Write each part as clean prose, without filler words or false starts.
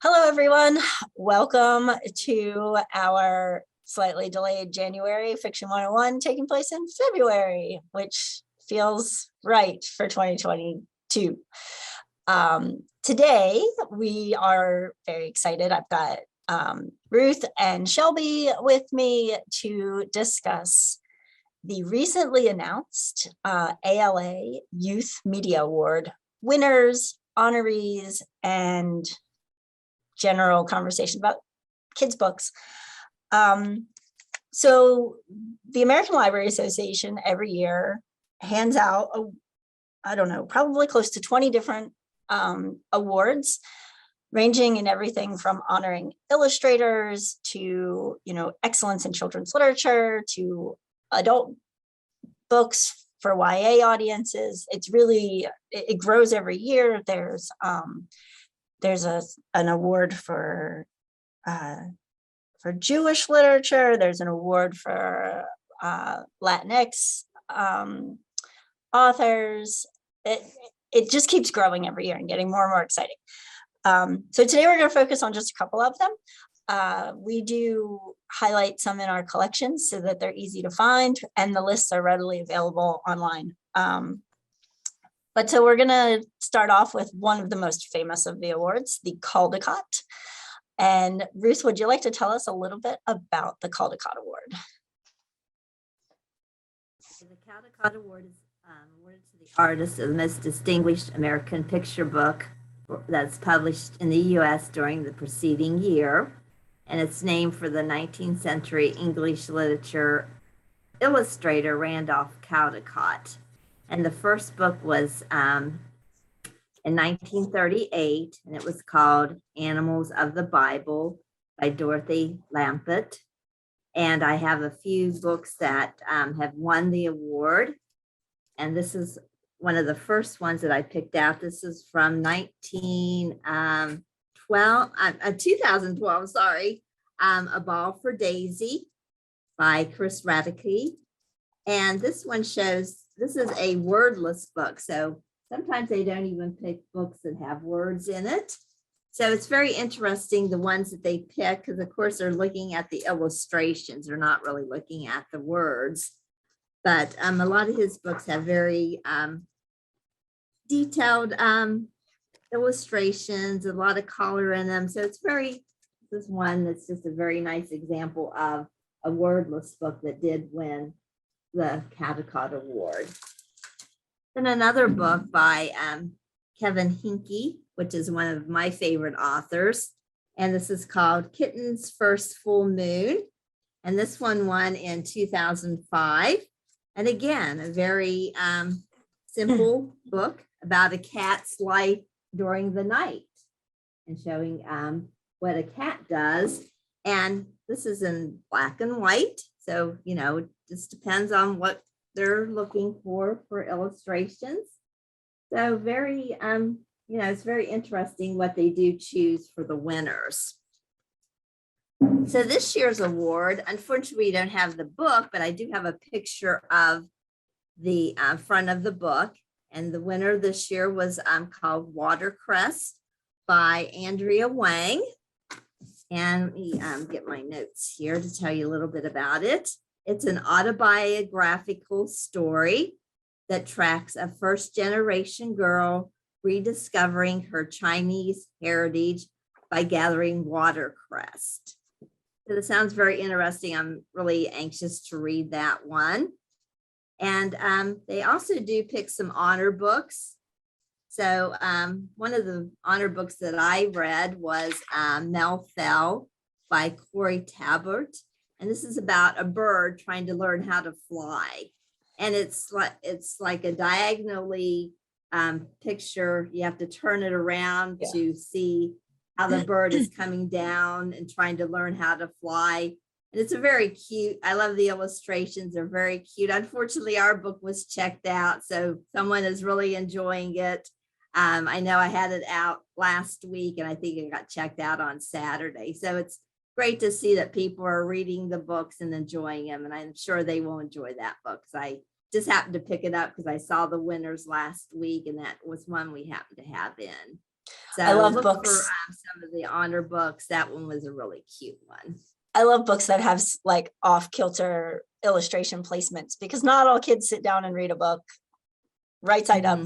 Hello, everyone. Welcome to our slightly delayed January Fiction 101 taking place in February, which feels right for 2022. Today, we are very excited. I've got Ruth and Shelby with me to discuss the recently announced ALA Youth Media Award winners, honorees, and general conversation about kids' books. So the American Library Association every year hands out, I don't know, probably close to 20 different awards, ranging in everything from honoring illustrators to, excellence in children's literature to adult books for YA audiences. It's really, it grows every year. There's an award for Jewish literature. There's an award for Latinx authors. It just keeps growing every year and getting more and more exciting. So today we're going to focus on just a couple of them. We do highlight some in our collections so that they're easy to find, and the lists are readily available online. But so we're going to start off with one of the most famous of the awards, the Caldecott. And Ruth, would you like to tell us a little bit about the Caldecott Award? The Caldecott Award is awarded to the artist of the most distinguished American picture book that's published in the U.S. during the preceding year. And it's named for the 19th century English literature illustrator Randolph Caldecott. And the first book was in 1938, and it was called Animals of the Bible by Dorothy Lampett. And I have a few books that have won the award. And this is one of the first ones that I picked out. This is from 2012, sorry. A Ball for Daisy by Chris Radicke. And this one shows, this is a wordless book. So sometimes they don't even pick books that have words in it. So it's very interesting, the ones that they pick, because of course they're looking at the illustrations. They're not really looking at the words. But a lot of his books have very detailed illustrations, a lot of color in them. So it's this is one that's just a very nice example of a wordless book that did win the Caldecott Award. Then another book by Kevin Hincke, which is one of my favorite authors. And this is called Kitten's First Full Moon. And this one won in 2005. And again, a very simple book about a cat's life during the night and showing what a cat does. And this is in black and white. So, it just depends on what they're looking for illustrations. So very, it's very interesting what they do choose for the winners. So this year's award, unfortunately, we don't have the book, but I do have a picture of the front of the book. And the winner this year was called Watercress by Andrea Wang. And let me get my notes here to tell you a little bit about it. It's an autobiographical story that tracks a first-generation girl rediscovering her Chinese heritage by gathering watercress. So this sounds very interesting. I'm really anxious to read that one. And they also do pick some honor books. So one of the honor books that I read was Mel Fell by Corey Tabbert. And this is about a bird trying to learn how to fly. And it's like a diagonally picture. You have to turn it around to see how the bird is coming down and trying to learn how to fly. And it's a very cute, I love the illustrations, they're very cute. Unfortunately, our book was checked out, so someone is really enjoying it. I know I had it out last week and I think it got checked out on Saturday. So it's great to see that people are reading the books and enjoying them. And I'm sure they will enjoy that book, because I just happened to pick it up because I saw the winners last week, and that was one we happened to have in. So I love books. For some of the honor books. That one was a really cute one. I love books that have like off kilter illustration placements, because not all kids sit down and read a book right side up,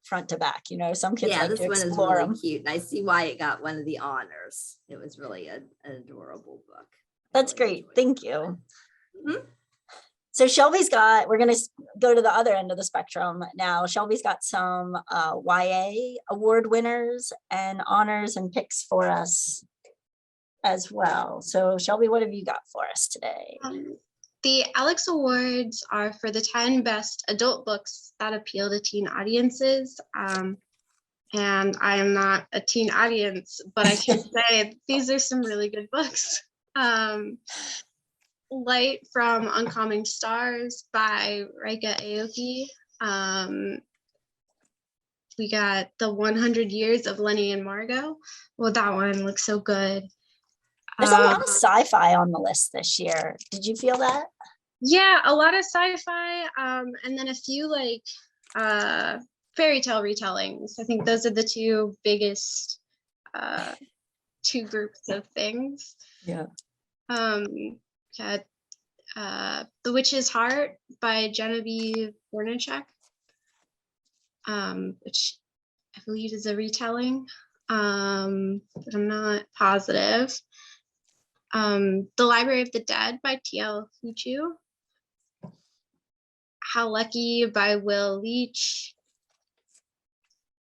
front to back. You know, some kids Yeah, like this to one is explore really them. cute. And I see why it got one of the honors. It was really an adorable book. That's really great. enjoyed Thank that you. one. Mhm. So Shelby's got, we're going to go to the other end of the spectrum now. Shelby's got some YA award winners and honors and picks for us as well. So Shelby, what have you got for us today? The Alex Awards are for the 10 best adult books that appeal to teen audiences. And I am not a teen audience, but I can say these are some really good books. Light from Oncoming Stars by Rika Aoki. We got The 100 Years of Lenny and Margot. Well, that one looks so good. There's a lot of sci-fi on the list this year. Did you feel that? Yeah, a lot of sci-fi, and then a few like fairy tale retellings. I think those are the two biggest two groups of things. Yeah. Got The Witch's Heart by Genevieve Bornacek, which I believe is a retelling, but I'm not positive. The Library of the Dead by T.L. Huchu. How Lucky by Will Leach.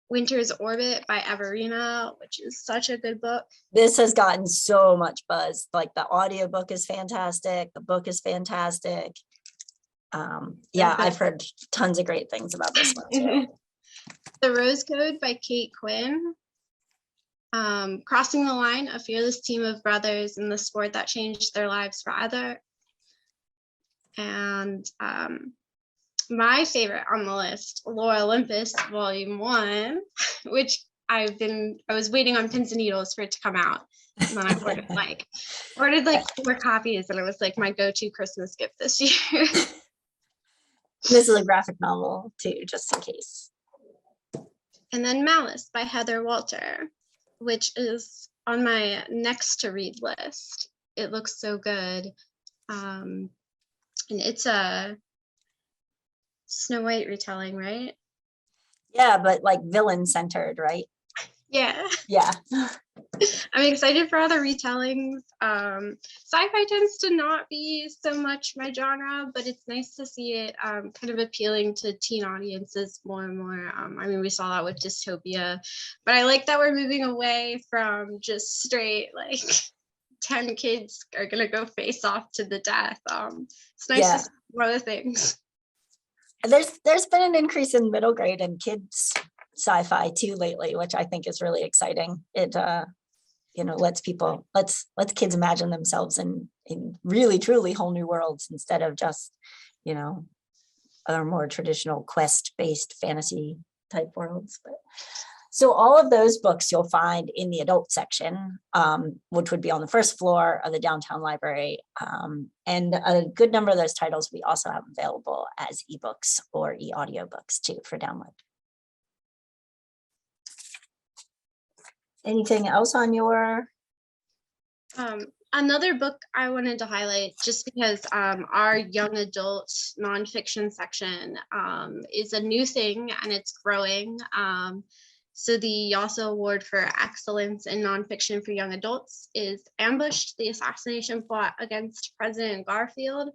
Winter's Orbit by Everina, which is such a good book. This has gotten so much buzz. Like the audiobook is fantastic. The book is fantastic. Yeah, I've heard tons of great things about this one too. The Rose Code by Kate Quinn. Crossing the Line, a fearless team of brothers in the sport that changed their lives forever. And my favorite on the list, Lore Olympus, Volume 1, which I was waiting on pins and needles for it to come out. And then I ordered like 4 copies, and it was like my go-to Christmas gift this year. This is a graphic novel too, just in case. And then Malice by Heather Walter, which is on my next to read list. It looks so good. And it's a Snow White retelling, right? Yeah, but like villain centered, right? Yeah. Yeah. I'm excited for all the retellings. Sci-fi tends to not be so much my genre, but it's nice to see it kind of appealing to teen audiences more and more. I mean, we saw that with Dystopia, but I like that we're moving away from just straight like 10 kids are gonna go face off to the death. It's nice to see more other things. There's been an increase in middle grade and kids sci-fi too lately, which I think is really exciting. It lets kids imagine themselves in really truly whole new worlds instead of just other more traditional quest-based fantasy type worlds. But so all of those books you'll find in the adult section, which would be on the first floor of the downtown library. And a good number of those titles we also have available as ebooks or e-audiobooks too for download. Anything else on your? Another book I wanted to highlight, just because our young adult nonfiction section is a new thing and it's growing. So the YASA Award for Excellence in Nonfiction for Young Adults is Ambushed, the Assassination Plot Against President Garfield.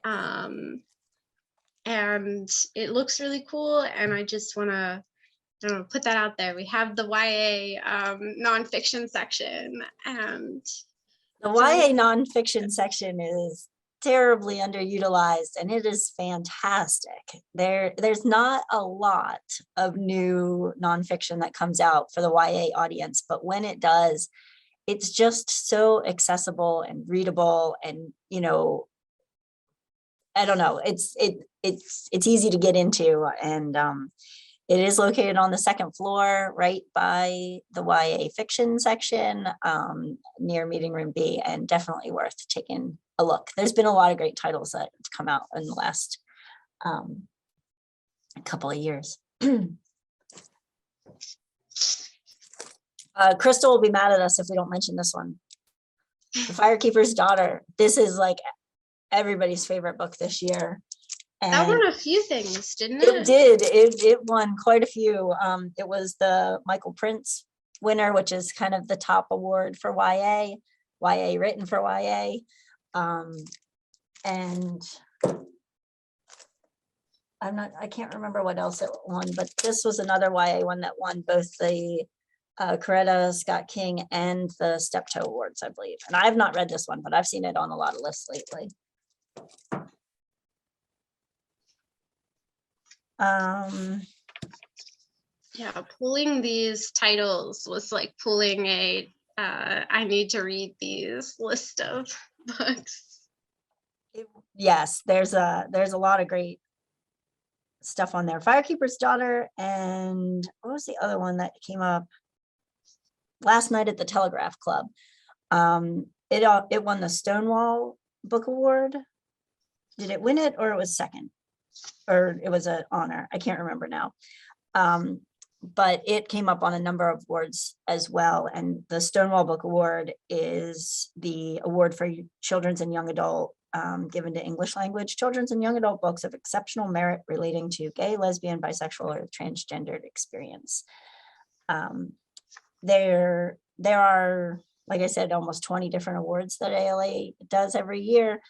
And it looks really cool, and I just want to put that out there. We have the YA nonfiction section, and the YA nonfiction section is terribly underutilized, and it is fantastic. There's not a lot of new nonfiction that comes out for the YA audience, but when it does, it's just so accessible and readable, and I don't know, it's easy to get into, and it is located on the second floor, right by the YA fiction section, near Meeting Room B, and definitely worth taking a look. There's been a lot of great titles that have come out in the last couple of years. Crystal will be mad at us if we don't mention this one. The Firekeeper's Daughter. This is like everybody's favorite book this year. That And won a few things, didn't it it? did. It won quite a few. It was the Michael Prince winner, which is kind of the top award for YA written for YA. And I can't remember what else it won, but this was another YA one that won both the Coretta Scott King and the Steptoe Awards, I believe. And I have not read this one, but I've seen it on a lot of lists lately. Yeah, pulling these titles was like pulling a I need to read these list of books. Yes, there's a lot of great stuff on there. Firekeeper's Daughter, and what was the other one that came up last night at the Telegraph Club? It won the Stonewall Book Award. Did it win it, or it was second, or it was an honor? I can't remember now. But it came up on a number of awards as well. And the Stonewall Book Award is the award for children's and young adult given to English language children's and young adult books of exceptional merit relating to gay, lesbian, bisexual, or transgendered experience. There are, like I said, almost 20 different awards that ALA does every year,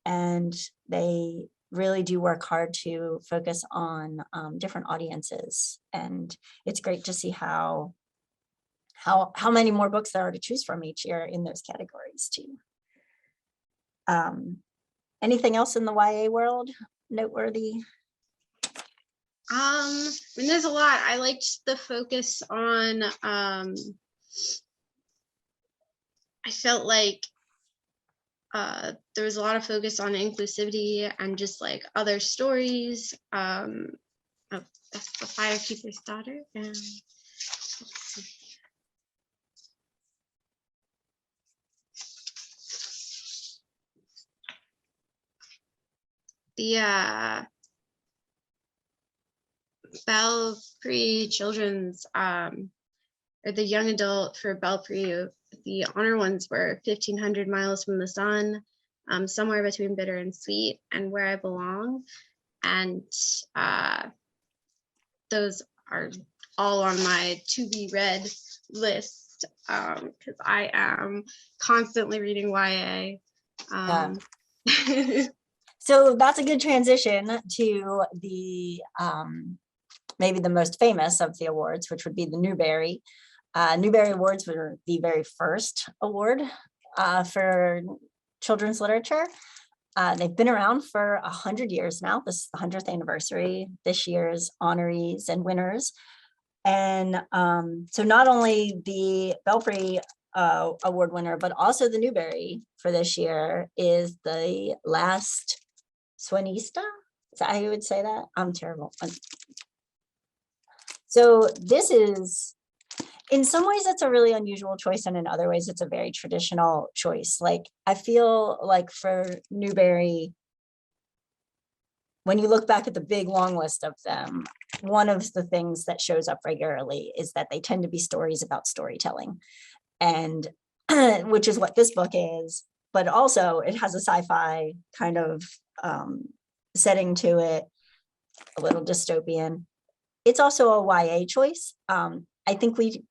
and they really do work hard to focus on different audiences. And it's great to see how many more books there are to choose from each year in those categories too. Anything else in the YA world noteworthy? I mean, there's a lot. I liked the focus on I felt like there was a lot of focus on inclusivity and just like other stories. Oh, that's the Firekeeper's Daughter. And let's see. The Belpre Children's or the young adult for Belpre, the honor ones were 1500 Miles from the Sun, Somewhere Between Bitter and Sweet, and Where I Belong. And those are all on my to be read list because I am constantly reading YA. So that's a good transition to the maybe the most famous of the awards, which would be the Newberry. Newberry Awards were the very first award for children's literature. They've been around for 100 years now. This is the 100th anniversary, this year's honorees and winners. And so not only the Belpre award winner, but also the Newberry for this year is the last Swanista. Is that how you would say that? I'm terrible. So this is, in some ways, it's a really unusual choice, and in other ways, it's a very traditional choice. Like, I feel like for Newberry, when you look back at the big long list of them, one of the things that shows up regularly is that they tend to be stories about storytelling, and which is what this book is, but also it has a sci-fi kind of setting to it, a little dystopian. It's also a YA choice. I think we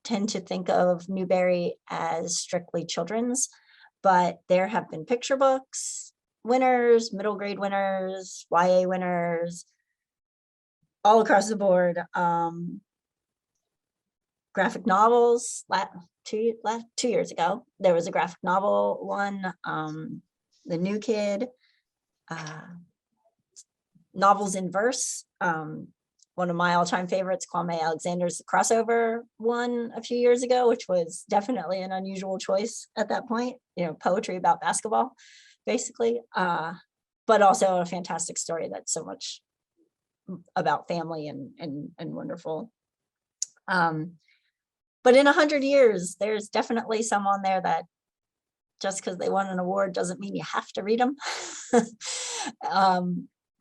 tend to think of Newberry as strictly children's, but there have been picture books winners, middle grade winners, YA winners, all across the board. Graphic novels, 2 years ago, there was a graphic novel one, The New Kid, novels in verse. One of my all-time favorites, Kwame Alexander's crossover one a few years ago, which was definitely an unusual choice at that point, poetry about basketball, basically, but also a fantastic story that's so much about family and wonderful. But in 100 years, there's definitely some on there that just because they won an award doesn't mean you have to read them.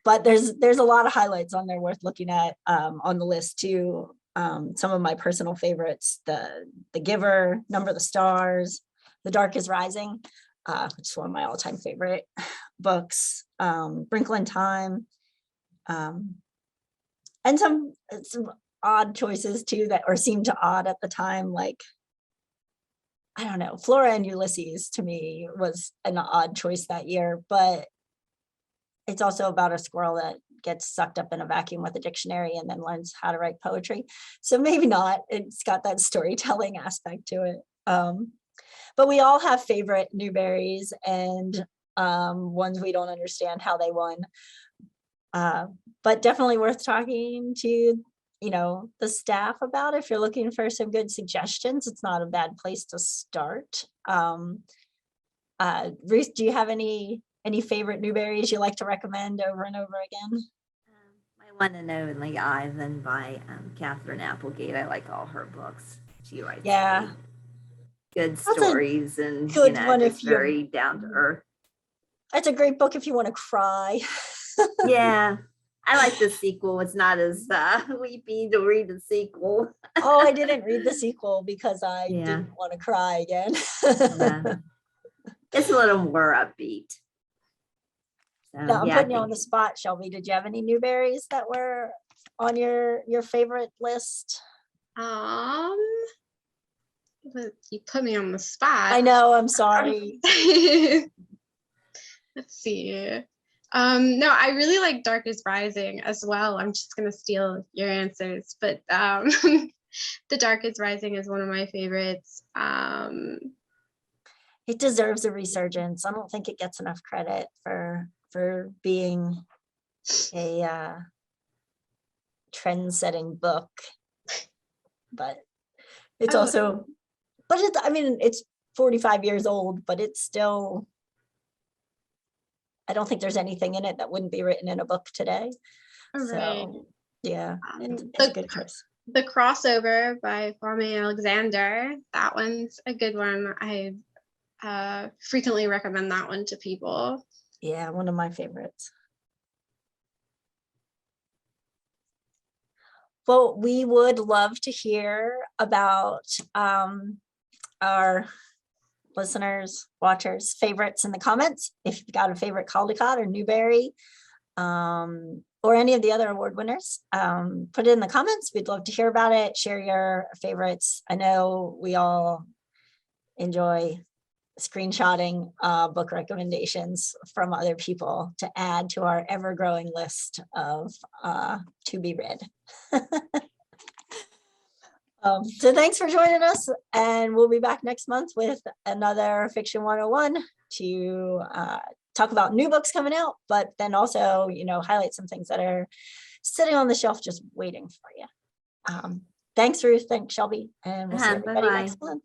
But there's a lot of highlights on there worth looking at on the list too. some of my personal favorites, The Giver, Number the Stars, The Dark is Rising, which is one of my all-time favorite books, Wrinkle in Time, and some odd choices too that or seemed to odd at the time, like, I don't know, Flora and Ulysses to me was an odd choice that year, but it's also about a squirrel that gets sucked up in a vacuum with a dictionary and then learns how to write poetry. So maybe not, it's got that storytelling aspect to it. But we all have favorite Newberries and ones we don't understand how they won. But definitely worth talking to, the staff about if you're looking for some good suggestions. It's not a bad place to start. Ruth, do you have any favorite Newberries you like to recommend over and over again? My one and only Ivan by Catherine Applegate. I like all her books. She writes Yeah. good That's a stories and good one just if you're- very down to earth. It's a great book if you want to cry. Yeah. I like the sequel. It's not as weepy to read the sequel. Oh, I didn't read the sequel because I Yeah. didn't want to cry again. Yeah. It's a little more upbeat. So, No, I'm yeah, I putting you on the think- spot, Shelby. Did you have any Newberries that were on your favorite list? But you put me on the spot. I know, I'm sorry. Let's see. No, I really like Dark is Rising as well. I'm just gonna steal your answers, but The Dark is Rising is one of my favorites. It deserves a resurgence. I don't think it gets enough credit for being a trend-setting book, but it's Oh. also, but it's, I mean, it's 45 years old, but it's still, I don't think there's anything in it that wouldn't be written in a book today. Right. So yeah, it's a The, good choice. the Crossover by Kwame Alexander, that one's a good one. I frequently recommend that one to people. Yeah, one of my favorites. Well, we would love to hear about our listeners, watchers, favorites in the comments. If you've got a favorite Caldecott or Newberry, or any of the other award winners, put it in the comments. We'd love to hear about it. Share your favorites. I know we all enjoy screenshotting book recommendations from other people to add to our ever-growing list of to be read. So thanks for joining us, and we'll be back next month with another Fiction 101 to talk about new books coming out, but then also, highlight some things that are sitting on the shelf just waiting for you. Thanks, Ruth. Thanks, Shelby. And we'll see everybody Bye-bye. next month.